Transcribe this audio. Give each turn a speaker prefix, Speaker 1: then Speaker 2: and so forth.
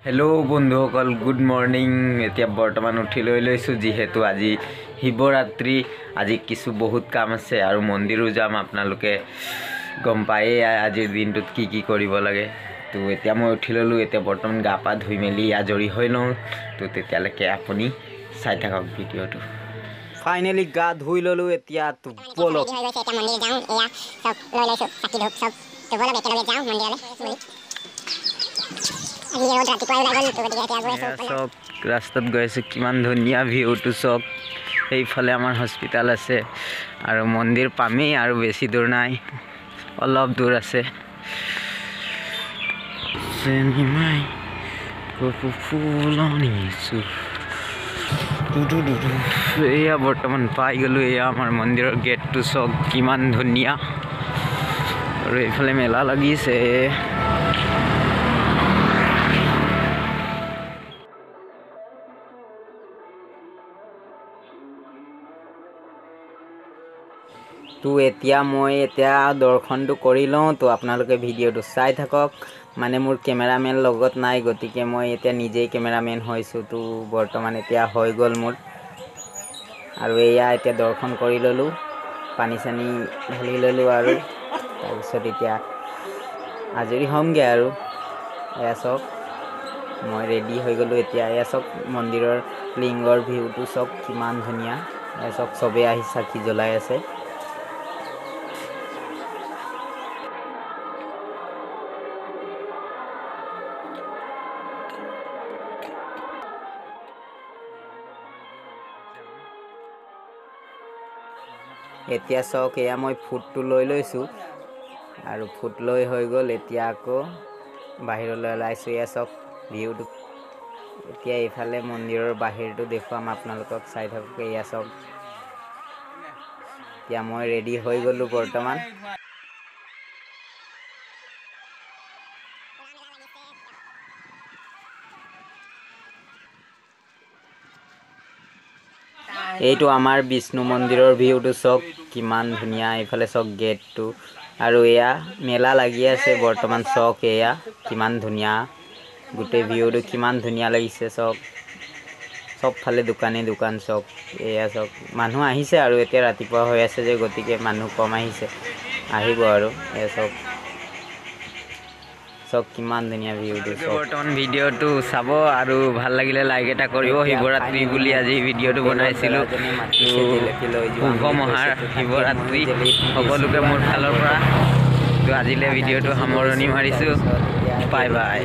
Speaker 1: hello बंधुসকল good morning এতিয়া বৰ্তমান উঠি লৈছো যেহেতু আজি শিৱৰাত্ৰি আজি কিছু বহুত কাম আছে আৰু মন্দিৰো যাম আপোনালোকে গম পায়ে আজিৰ দিনটোত কি কৰিব লাগে তো এতিয়া মই উঠি ললো এতিয়া বৰ্তমান গা পা ধুই মেলি আজৰি হৈ লওঁ তো তেতিয়ালৈকে আপুনি চাই থাকক ভিডিঅটো ফাইনালি গা ধুই ললো এতিয়া তো বলক
Speaker 2: মন্দিৰ যাওঁ এয়া সব লৈ লৈছো চাকি ধূপ সব তো বলক একেলগে যাওঁ মন্দিৰলৈ
Speaker 1: সব ৰাস্তাত গৈ আছে কিমান ধুনীয়া ভিউটো সব এইফালে আমাৰ হস্পিটাল আছে আৰু মন্দিৰ পামেই আৰু বেছি দূৰ নাই অলপ দূৰ আছে চেনিমাই ফুলনিছো এয়া বৰ্তমান পাই গ'লো এয়া আমাৰ মন্দিৰৰ গেটটো সব কিমান ধুনীয়া আৰু এইফালে মেলা লাগিছে তো এতিয়া মই দৰ্শনটো কৰি লওঁ তো আপোনালোকে ভিডিঅ'টো চাই থাকক মানে মোৰ কেমেৰামেন লগত নাই গতিকে মই এতিয়া নিজেই কেমেৰামেন হৈছো তো বৰ্তমান এতিয়া হৈ গ'ল মোৰ আৰু এয়া এতিয়া দৰ্শন কৰি ললো পানী চানি ঢালি ললো আৰু তাৰপিছত এতিয়া আজৰি হ'মগে আৰু এয়া সব মই ৰেডি হৈ গ'লো এতিয়া এয়া সব মন্দিৰৰ লিংগৰ ভিউটো সব কিমান ধুনীয়া এয়া সবে আহি চাকি জ্বলাই আছে এতিয়া সক এয়া মই ফুটটো লৈ লৈছো আৰু ফুট লৈ হৈ গ'ল এতিয়া আকৌ বাহিৰলৈ ওলাইছো এয়া সক ভিউটো এতিয়া এইফালে মন্দিৰৰ বাহিৰটো দেখুৱাম আপোনালোকক চাই থাকক এয়া সক এতিয়া মই ৰেডি হৈ গ'লো বৰ্তমান এইটো আমাৰ বিষ্ণু মন্দিৰৰ ভিউটো সব কিমান ধুনীয়া এইফালে সক গেটটো আৰু এয়া মেলা লাগি আছে বৰ্তমান সক এয়া কিমান ধুনীয়া গোটেই ভিউটো কিমান ধুনীয়া লাগিছে সব ফালে দোকান সব এয়া সব মানুহ আহিছে আৰু এতিয়া ৰাতিপুৱা হৈ আছে যে গতিকে মানুহ কম আহিছে আহিব আৰু এয়া সব কিমান ধুনীয়া ভিউটো বৰ্তমান ভিডিঅ'টো চাব আৰু ভাল লাগিলে লাইক এটা কৰিব শিৱৰাত্ৰি বুলি আজি ভিডিঅ'টো বনাইছিলো শুভ মহাৰ শিৱৰাত্ৰি সকলোকে মোৰ ফালৰ পৰা তো আজিলে ভিডিঅ'টো সামৰণি মাৰিছো বাই বাই